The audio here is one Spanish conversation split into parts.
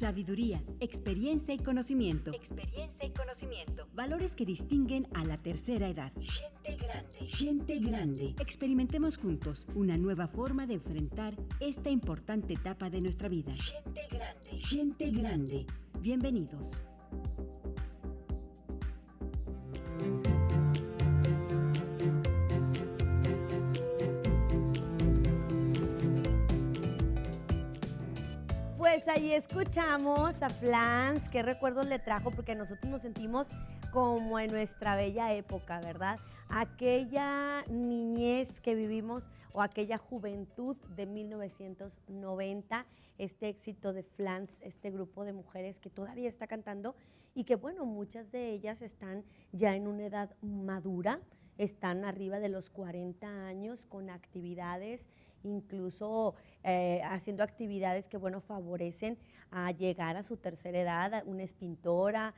Sabiduría, experiencia y conocimiento. Valores que distinguen a la tercera edad. Gente grande. Experimentemos juntos una nueva forma de enfrentar esta importante etapa de nuestra vida. Gente grande. Bienvenidos. Pues ahí escuchamos a Flans, qué recuerdos le trajo, porque nosotros nos sentimos como en nuestra bella época, ¿verdad? Aquella niñez que vivimos o aquella juventud de 1990, este éxito de Flans, este grupo de mujeres que todavía está cantando y que bueno, muchas de ellas están ya en una edad madura, están arriba de los 40 años con actividades, incluso haciendo actividades que, bueno, favorecen a llegar a su tercera edad. Una es pintora,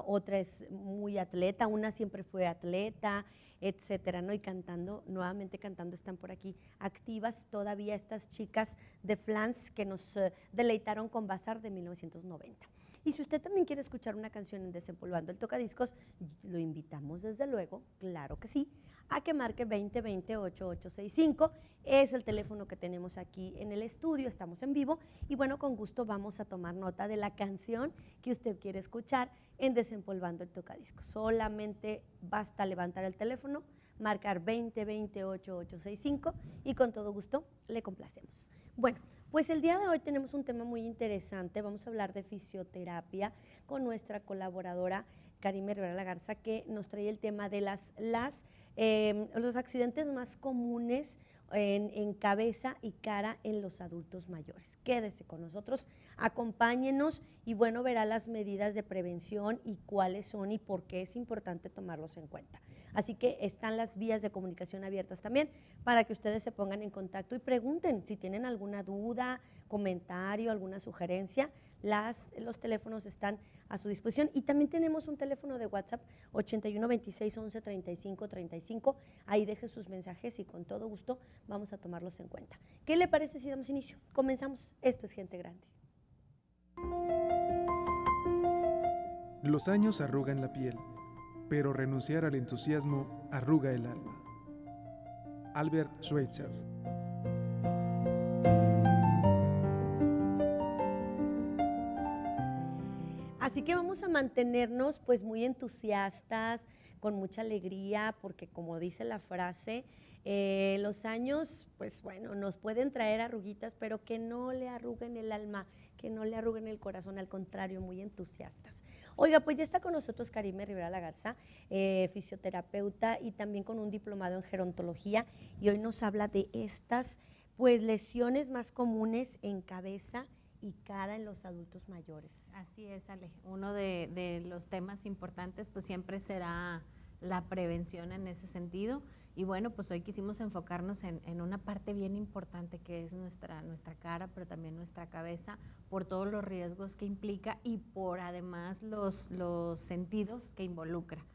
otra es muy atleta, una siempre fue atleta, etcétera, ¿no? Y cantando, nuevamente cantando, están por aquí activas todavía estas chicas de Flans que nos deleitaron con Bazar de 1990. Y si usted también quiere escuchar una canción en Desempolvando el Tocadiscos, lo invitamos desde luego, claro que sí, a que marque 2020-8865, es el teléfono que tenemos aquí en el estudio, estamos en vivo y bueno, con gusto vamos a tomar nota de la canción que usted quiere escuchar en Desempolvando el Tocadiscos. Solamente basta levantar el teléfono, marcar 2020-8865 y con todo gusto le complacemos. Bueno, pues el día de hoy tenemos un tema muy interesante, vamos a hablar de fisioterapia con nuestra colaboradora Karime Rivera Lagarza, que nos trae el tema de los accidentes más comunes en cabeza y cara en los adultos mayores. Quédese con nosotros, acompáñenos y bueno, verá las medidas de prevención y cuáles son y por qué es importante tomarlos en cuenta. Así que están las vías de comunicación abiertas también para que ustedes se pongan en contacto y pregunten si tienen alguna duda, comentario, alguna sugerencia. Los teléfonos están a su disposición y también tenemos un teléfono de WhatsApp 81 26 11 35 35. Ahí deje sus mensajes y con todo gusto vamos a tomarlos en cuenta. ¿Qué le parece si damos inicio? Comenzamos. Esto es Gente Grande. Los años arrugan la piel, pero renunciar al entusiasmo arruga el alma. Albert Schweitzer. Así que vamos a mantenernos pues muy entusiastas, con mucha alegría, porque como dice la frase, los años pues bueno, nos pueden traer arruguitas, pero que no le arruguen el alma, que no le arruguen el corazón, al contrario, muy entusiastas. Oiga, pues ya está con nosotros Karime Rivera Lagarza, fisioterapeuta y también con un diplomado en gerontología, y hoy nos habla de estas pues lesiones más comunes en cabeza y cara en los adultos mayores. Así es, Ale. Uno de los temas importantes pues siempre será la prevención en ese sentido. Y bueno, pues hoy quisimos enfocarnos en una parte bien importante que es nuestra cara, pero también nuestra cabeza, por todos los riesgos que implica y por además los sentidos que involucra.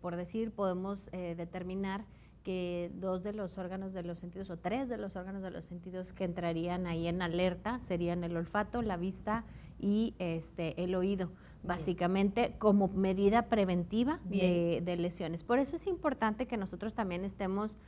Por decir, podemos determinar que 2 de los órganos de los sentidos o 3 de los órganos de los sentidos que entrarían ahí en alerta serían el olfato, la vista y el oído, básicamente como medida preventiva de lesiones. Por eso es importante que nosotros también estemos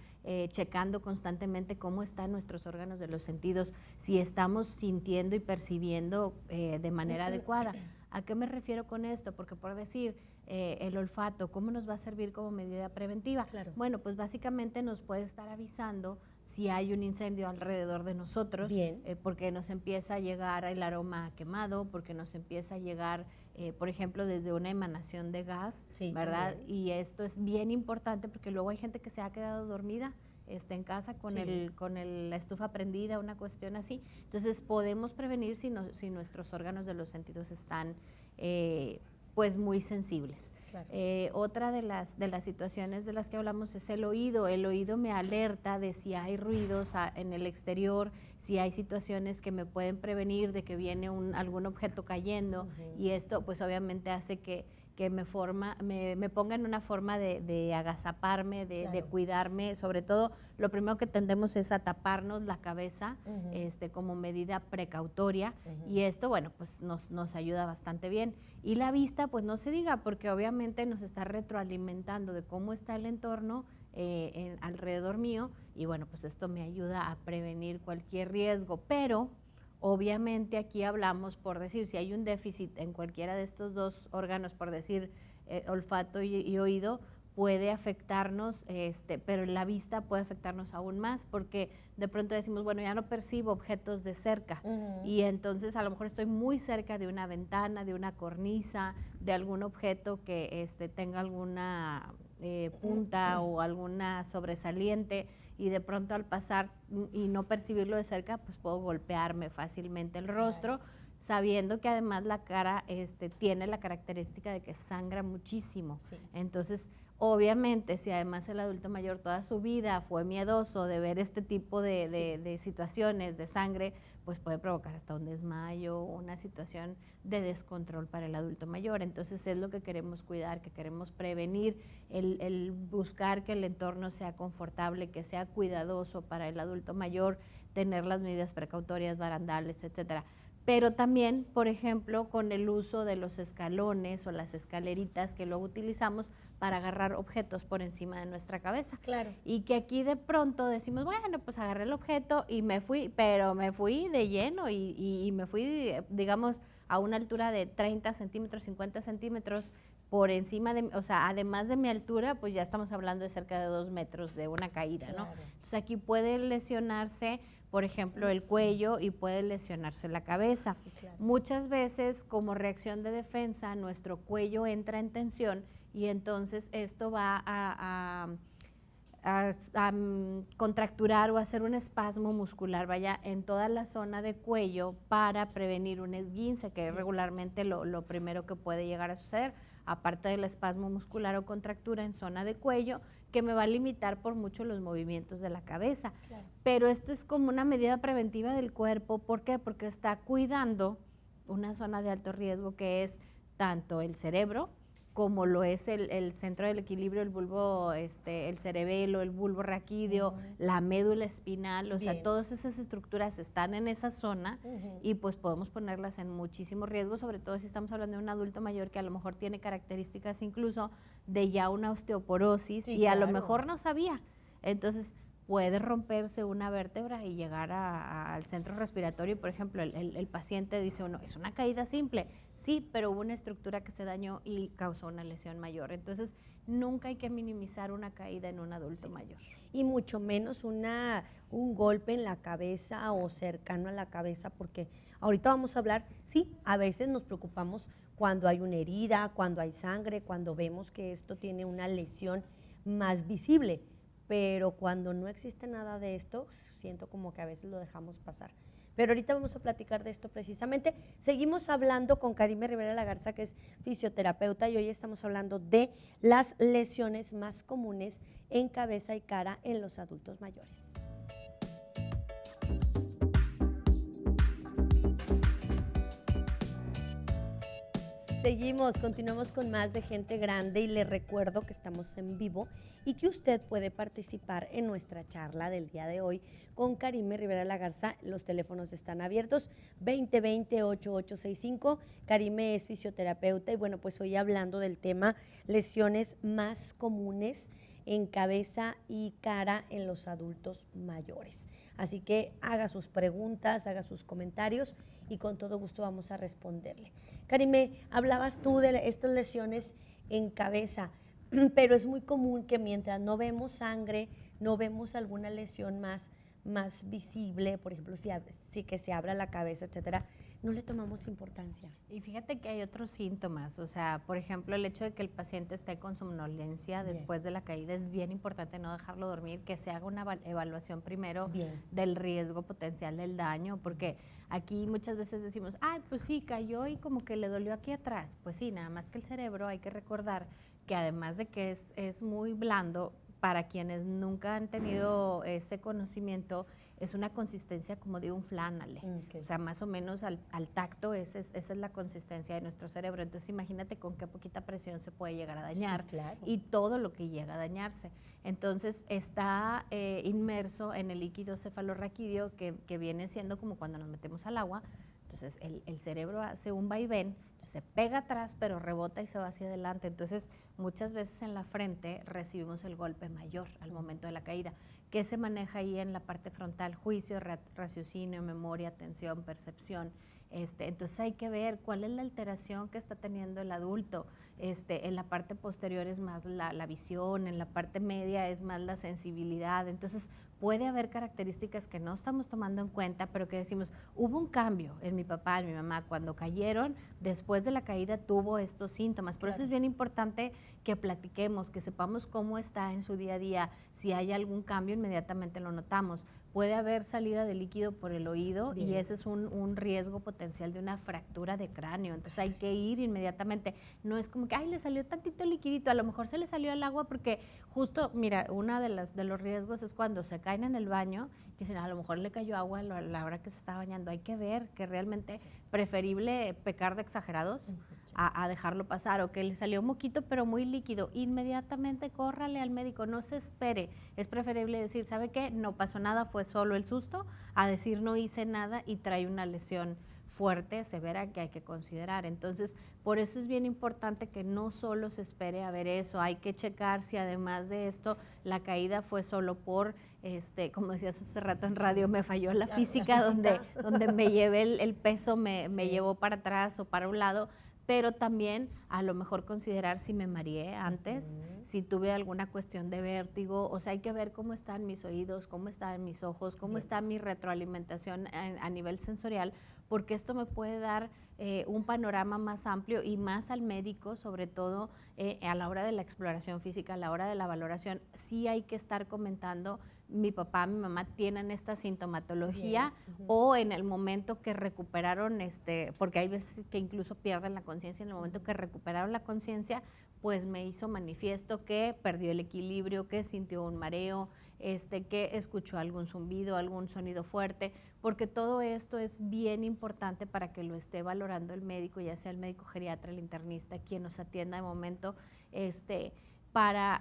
checando constantemente cómo están nuestros órganos de los sentidos, si estamos sintiendo y percibiendo de manera adecuada. ¿A qué me refiero con esto? Porque por decir, el olfato, ¿cómo nos va a servir como medida preventiva? Claro. Bueno, pues básicamente nos puede estar avisando si hay un incendio alrededor de nosotros, porque nos empieza a llegar el aroma quemado, porque nos empieza a llegar, por ejemplo, desde una emanación de gas, ¿verdad? También. Y esto es bien importante porque luego hay gente que se ha quedado dormida en casa con la estufa prendida, una cuestión así. Entonces podemos prevenir si nuestros órganos de los sentidos están pues muy sensibles. Claro. Otra de las situaciones de las que hablamos es el oído. El oído me alerta de si hay ruidos en el exterior, si hay situaciones que me pueden prevenir de que viene algún objeto cayendo, y esto pues obviamente hace que que me ponga en una forma de agazaparme, de cuidarme. Sobre todo, lo primero que tendemos es a taparnos la cabeza como medida precautoria, y esto, bueno, pues nos ayuda bastante bien. Y la vista, pues no se diga, porque obviamente nos está retroalimentando de cómo está el entorno alrededor mío, y bueno, pues esto me ayuda a prevenir cualquier riesgo. Pero obviamente aquí hablamos, por decir, si hay un déficit en cualquiera de estos dos órganos, por decir olfato y oído, puede afectarnos, pero la vista puede afectarnos aún más, porque de pronto decimos, bueno, ya no percibo objetos de cerca, y entonces a lo mejor estoy muy cerca de una ventana, de una cornisa, de algún objeto que tenga alguna punta o alguna sobresaliente, y de pronto al pasar y no percibirlo de cerca, pues puedo golpearme fácilmente el rostro, sabiendo que además la cara tiene la característica de que sangra muchísimo. Sí. Entonces, obviamente, si además el adulto mayor toda su vida fue miedoso de ver este tipo de situaciones de sangre, pues puede provocar hasta un desmayo, una situación de descontrol para el adulto mayor. Entonces es lo que queremos cuidar, que queremos prevenir, el buscar que el entorno sea confortable, que sea cuidadoso para el adulto mayor, tener las medidas precautorias, barandales, etcétera. Pero también, por ejemplo, con el uso de los escalones o las escaleritas que luego utilizamos para agarrar objetos por encima de nuestra cabeza. Claro. Y que aquí de pronto decimos, bueno, pues agarré el objeto y me fui, pero me fui de lleno y me fui, digamos, a una altura de 30 centímetros, 50 centímetros por encima de, o sea, además de mi altura, pues ya estamos hablando de cerca de 2 metros de una caída, claro, ¿no? Entonces aquí puede lesionarse, por ejemplo, el cuello, y puede lesionarse la cabeza. Sí, claro. Muchas veces, como reacción de defensa, nuestro cuello entra en tensión, y entonces esto va a contracturar o hacer un espasmo muscular, vaya, en toda la zona de cuello, para prevenir un esguince, que es regularmente lo primero que puede llegar a suceder, aparte del espasmo muscular o contractura en zona de cuello, que me va a limitar por mucho los movimientos de la cabeza. Claro. Pero esto es como una medida preventiva del cuerpo. ¿Por qué? Porque está cuidando una zona de alto riesgo, que es tanto el cerebro, como lo es el centro del equilibrio, el bulbo, el cerebelo, el bulbo raquídeo, la médula espinal, o sea, todas esas estructuras están en esa zona, y pues podemos ponerlas en muchísimo riesgo, sobre todo si estamos hablando de un adulto mayor que a lo mejor tiene características incluso de ya una osteoporosis, y claro, a lo mejor no sabía. Entonces puede romperse una vértebra y llegar al centro respiratorio. Por ejemplo, el paciente dice, bueno, es una caída simple. Sí, pero hubo una estructura que se dañó y causó una lesión mayor. Entonces, nunca hay que minimizar una caída en un adulto mayor. Y mucho menos un golpe en la cabeza o cercano a la cabeza, porque ahorita vamos a hablar, sí, a veces nos preocupamos cuando hay una herida, cuando hay sangre, cuando vemos que esto tiene una lesión más visible, pero cuando no existe nada de esto, siento como que a veces lo dejamos pasar. Pero ahorita vamos a platicar de esto precisamente. Seguimos hablando con Karime Rivera Lagarza, que es fisioterapeuta, y hoy estamos hablando de las lesiones más comunes en cabeza y cara en los adultos mayores. Continuamos con más de Gente Grande, y le recuerdo que estamos en vivo y que usted puede participar en nuestra charla del día de hoy con Karime Rivera Lagarza. Los teléfonos están abiertos, 2020-8865. Karime es fisioterapeuta, y bueno, pues hoy hablando del tema lesiones más comunes en cabeza y cara en los adultos mayores. Así que haga sus preguntas, haga sus comentarios, y con todo gusto vamos a responderle. Karime, hablabas tú de estas lesiones en cabeza, pero es muy común que mientras no vemos sangre, no vemos alguna lesión más visible, por ejemplo, si que se abra la cabeza, etcétera, no le tomamos importancia. Y fíjate que hay otros síntomas, o sea, por ejemplo, el hecho de que el paciente esté con somnolencia después de la caída, es bien importante no dejarlo dormir, que se haga una evaluación primero del riesgo potencial del daño, porque aquí muchas veces decimos, ay, pues sí, cayó y como que le dolió aquí atrás. Pues sí, nada más que el cerebro, hay que recordar que además de que es muy blando, para quienes nunca han tenido ese conocimiento, es una consistencia como de un flan, Ale. Okay. O sea, más o menos al tacto, esa es la consistencia de nuestro cerebro. Entonces, imagínate con qué poquita presión se puede llegar a dañar, Sí, claro. y todo lo que llega a dañarse. Entonces, está inmerso en el líquido cefalorraquídeo que viene siendo como cuando nos metemos al agua. Entonces, el cerebro hace un vaivén, se pega atrás, pero rebota y se va hacia adelante. Entonces, muchas veces en la frente recibimos el golpe mayor al momento de la caída. ¿Qué se maneja ahí en la parte frontal? Juicio, raciocinio, memoria, atención, percepción. Entonces hay que ver cuál es la alteración que está teniendo el adulto. En la parte posterior es más la visión, en la parte media es más la sensibilidad. Entonces puede haber características que no estamos tomando en cuenta, pero que decimos, hubo un cambio en mi papá, en mi mamá, cuando cayeron, después de la caída tuvo estos síntomas. Por eso es bien importante que platiquemos, que sepamos cómo está en su día a día. Si hay algún cambio, inmediatamente lo notamos. Puede haber salida de líquido por el oído. Bien. Y ese es un riesgo potencial de una fractura de cráneo. Entonces hay que ir inmediatamente. No es como que, ay, le salió tantito liquidito, a lo mejor se le salió al agua porque justo, mira, uno de los riesgos es cuando se caen en el baño, que dicen, a lo mejor le cayó agua a la hora que se está bañando. Hay que ver que realmente preferible pecar de exagerados a dejarlo pasar, o que le salió un moquito pero muy líquido, inmediatamente córrale al médico, no se espere. Es preferible decir, ¿sabe qué? No pasó nada, fue solo el susto, a decir no hice nada y trae una lesión fuerte, severa, que hay que considerar. Entonces, por eso es bien importante que no solo se espere a ver eso, hay que checar si además de esto la caída fue solo por, como decías hace rato en radio, me falló la física, donde me llevé el peso, me llevó para atrás o para un lado, pero también a lo mejor considerar si me mareé antes, si tuve alguna cuestión de vértigo. O sea, hay que ver cómo están mis oídos, cómo están mis ojos, cómo está mi retroalimentación a nivel sensorial, porque esto me puede dar un panorama más amplio y más al médico, sobre todo a la hora de la exploración física, a la hora de la valoración. Sí hay que estar comentando, mi papá, mi mamá tienen esta sintomatología, o en el momento que recuperaron, porque hay veces que incluso pierden la conciencia, en el momento que recuperaron la conciencia, pues me hizo manifiesto que perdió el equilibrio, que sintió un mareo, que escuchó algún zumbido, algún sonido fuerte, porque todo esto es bien importante para que lo esté valorando el médico, ya sea el médico geriatra, el internista, quien nos atienda de momento, para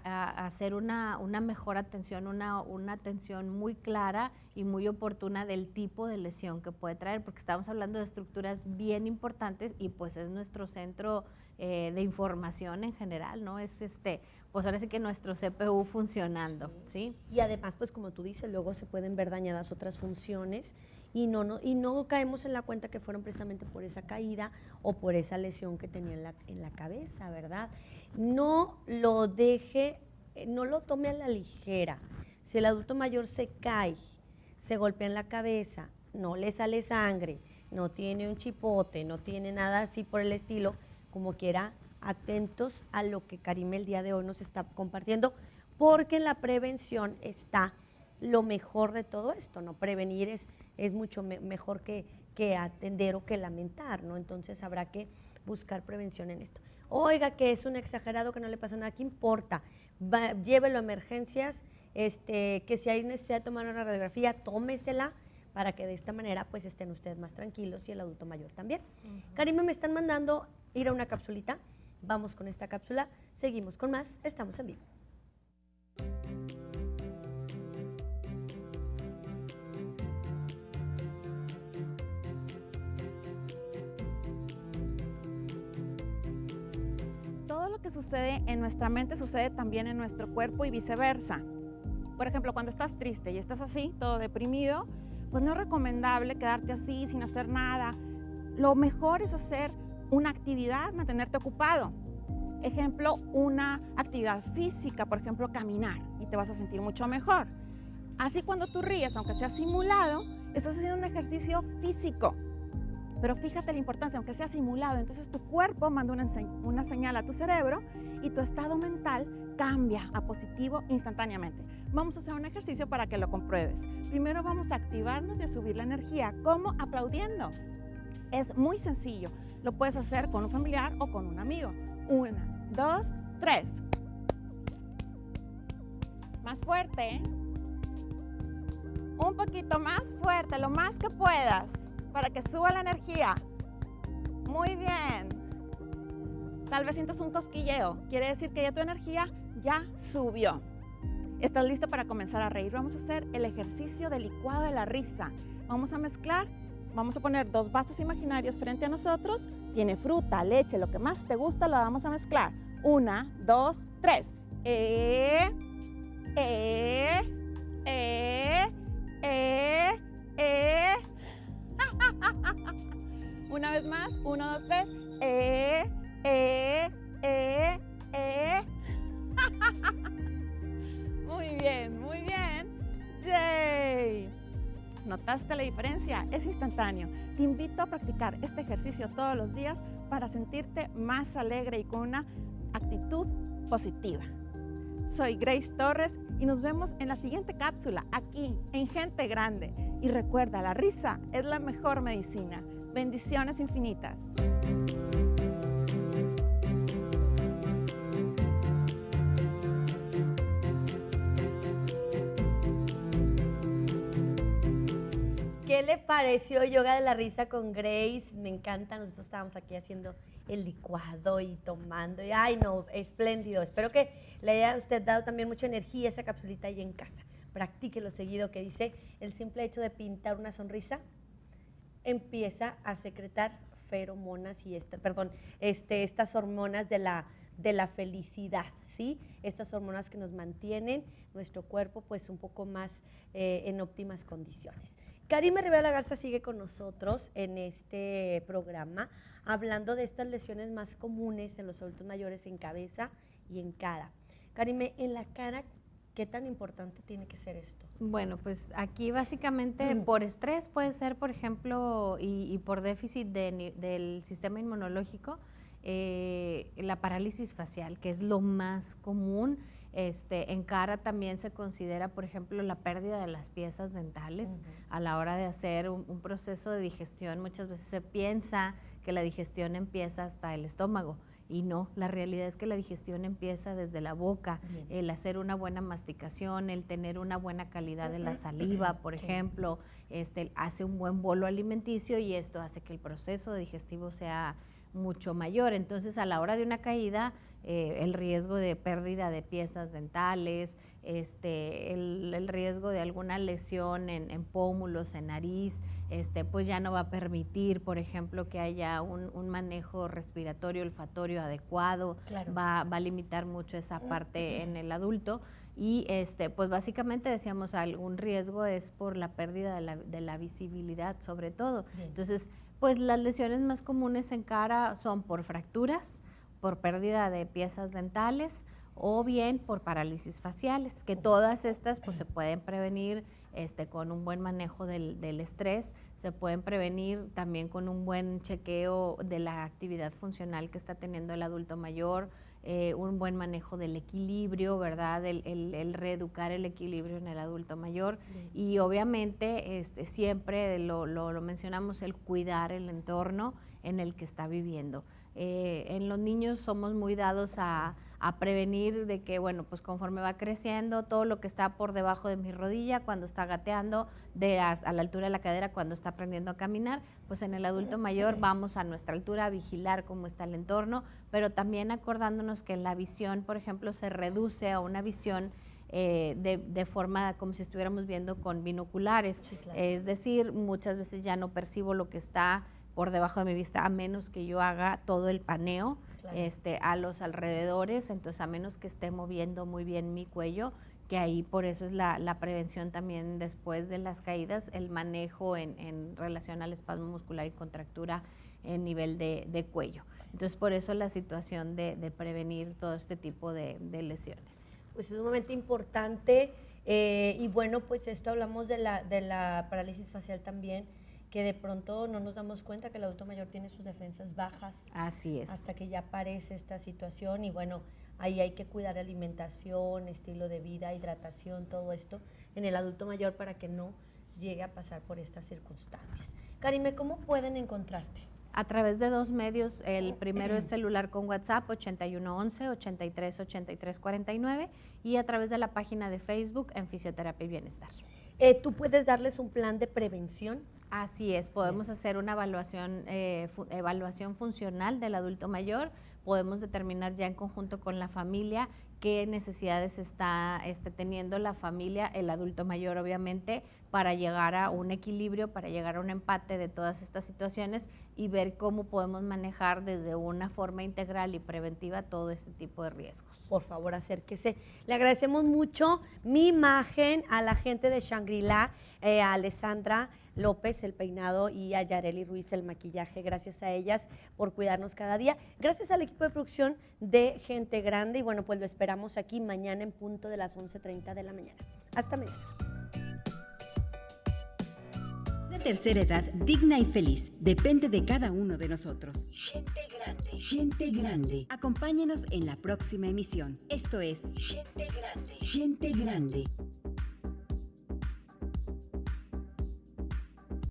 hacer una mejor atención, una atención muy clara y muy oportuna del tipo de lesión que puede traer, porque estamos hablando de estructuras bien importantes y pues es nuestro centro de información en general, ¿no? Es pues ahora sí que nuestro CPU funcionando, ¿sí? Y además, pues como tú dices, luego se pueden ver dañadas otras funciones y no caemos en la cuenta que fueron precisamente por esa caída o por esa lesión que tenía en la cabeza, ¿verdad? No lo deje, no lo tome a la ligera. Si el adulto mayor se cae, se golpea en la cabeza, no le sale sangre, no tiene un chipote, no tiene nada así por el estilo, como quiera, atentos a lo que Karime el día de hoy nos está compartiendo, porque en la prevención está lo mejor de todo esto, ¿no? Prevenir es mucho mejor que atender o que lamentar, ¿no? Entonces habrá que buscar prevención en esto. Oiga, que es un exagerado, que no le pasa nada, ¿qué importa? Llévelo a emergencias, que si hay necesidad de tomar una radiografía, tómesela, para que de esta manera pues estén ustedes más tranquilos y el adulto mayor también. Karime, me están mandando ir a una capsulita. Vamos con esta cápsula, seguimos con más, estamos en vivo. Todo lo que sucede en nuestra mente sucede también en nuestro cuerpo y viceversa. Por ejemplo, cuando estás triste y estás así, todo deprimido, pues no es recomendable quedarte así sin hacer nada. Lo mejor es hacer una actividad, mantenerte ocupado. Ejemplo, una actividad física, por ejemplo, caminar, y te vas a sentir mucho mejor. Así cuando tú ríes, aunque sea simulado, estás haciendo un ejercicio físico. Pero fíjate la importancia, aunque sea simulado, entonces tu cuerpo manda una señal a tu cerebro y tu estado mental cambia a positivo instantáneamente. Vamos a hacer un ejercicio para que lo compruebes. Primero vamos a activarnos y a subir la energía. ¿Cómo? Aplaudiendo. Es muy sencillo. Lo puedes hacer con un familiar o con un amigo. 1, 2, 3. Más fuerte. Un un poquito más fuerte, lo más que puedas, para que suba la energía. Muy bien. Tal vez sientas un cosquilleo. Quiere decir que ya tu energía ya subió. ¿Estás listo para comenzar a reír? Vamos a hacer el ejercicio del licuado de la risa. Vamos a mezclar. Vamos a poner 2 vasos imaginarios frente a nosotros. Tiene fruta, leche, lo que más te gusta, lo vamos a mezclar. 1, 2, 3. Una vez más, 1, 2, 3. Muy bien, muy bien. ¡Yay! ¿Notaste la diferencia? Es instantáneo. Te invito a practicar este ejercicio todos los días para sentirte más alegre y con una actitud positiva. Soy Grace Torres y nos vemos en la siguiente cápsula aquí en Gente Grande. Y recuerda, la risa es la mejor medicina. Bendiciones infinitas. ¿Qué le pareció Yoga de la Risa con Grace? Me encanta, nosotros estábamos aquí haciendo el licuado y tomando, y ay no, espléndido. Espero que le haya usted dado también mucha energía a esa capsulita ahí en casa. Practíquelo seguido, que dice, el simple hecho de pintar una sonrisa empieza a secretar feromonas y estas hormonas de la felicidad, ¿sí? Estas hormonas que nos mantienen nuestro cuerpo pues un poco más en óptimas condiciones. Karime Rivera Lagarza sigue con nosotros en este programa hablando de estas lesiones más comunes en los adultos mayores en cabeza y en cara. Karime, en la cara, ¿qué tan importante tiene que ser esto? Bueno, pues aquí básicamente por estrés puede ser, por ejemplo, y por déficit del sistema inmunológico, la parálisis facial, que es lo más común. En cara también se considera, por ejemplo, la pérdida de las piezas dentales a la hora de hacer un proceso de digestión. Muchas veces se piensa que la digestión empieza hasta el estómago y no, la realidad es que la digestión empieza desde la boca. Bien. El hacer una buena masticación, el tener una buena calidad de la saliva, por ejemplo, hace un buen bolo alimenticio y esto hace que el proceso digestivo sea mucho mayor. Entonces, a la hora de una caída, el riesgo de pérdida de piezas dentales, el riesgo de alguna lesión en pómulos, en nariz, pues ya no va a permitir, por ejemplo, que haya un manejo respiratorio, olfatorio adecuado. Claro. Va a limitar mucho esa parte en el adulto. Y pues básicamente decíamos, algún riesgo es por la pérdida de la visibilidad, sobre todo. Bien. Entonces, pues las lesiones más comunes en cara son por fracturas, por pérdida de piezas dentales o bien por parálisis faciales, que todas estas pues se pueden prevenir con un buen manejo del estrés, se pueden prevenir también con un buen chequeo de la actividad funcional que está teniendo el adulto mayor, un buen manejo del equilibrio, ¿verdad? El reeducar el equilibrio en el adulto mayor. Bien. Y obviamente siempre lo mencionamos, el cuidar el entorno en el que está viviendo. En los niños somos muy dados a prevenir de que, bueno, pues conforme va creciendo, todo lo que está por debajo de mi rodilla, cuando está gateando, a la altura de la cadera, cuando está aprendiendo a caminar, pues en el adulto mayor vamos a nuestra altura a vigilar cómo está el entorno, pero también acordándonos que la visión, por ejemplo, se reduce a una visión de forma como si estuviéramos viendo con binoculares. Sí, claro. Es decir, muchas veces ya no percibo lo que está por debajo de mi vista, a menos que yo haga todo el paneo, claro, a los alrededores, entonces a menos que esté moviendo muy bien mi cuello, que ahí por eso es la prevención también después de las caídas, el manejo en relación al espasmo muscular y contractura en nivel de cuello. Entonces por eso la situación de prevenir todo este tipo de lesiones. Pues es sumamente importante y bueno, pues esto hablamos de la parálisis facial también, que de pronto no nos damos cuenta que el adulto mayor tiene sus defensas bajas. Así es. Hasta que ya aparece esta situación y bueno, ahí hay que cuidar alimentación, estilo de vida, hidratación, todo esto en el adulto mayor para que no llegue a pasar por estas circunstancias. Karime, ¿cómo pueden encontrarte? A través de 2 medios, el primero es celular con WhatsApp 8111-838349 y a través de la página de Facebook en Fisioterapia y Bienestar. ¿Tú puedes darles un plan de prevención? Así es, podemos hacer una evaluación funcional del adulto mayor, podemos determinar ya en conjunto con la familia qué necesidades está teniendo la familia, el adulto mayor obviamente, para llegar a un equilibrio, para llegar a un empate de todas estas situaciones y ver cómo podemos manejar desde una forma integral y preventiva todo este tipo de riesgos. Por favor, acérquese. Le agradecemos mucho mi imagen a la gente de Shangri-La, a Alessandra López, el peinado, y a Yareli Ruiz, el maquillaje. Gracias a ellas por cuidarnos cada día. Gracias al equipo de producción de Gente Grande. Y bueno, pues lo esperamos aquí mañana en punto de las 11:30 de la mañana. Hasta mañana. La tercera edad digna y feliz depende de cada uno de nosotros. Gente Grande. Gente Grande. Acompáñenos en la próxima emisión. Esto es Gente Grande. Gente Grande.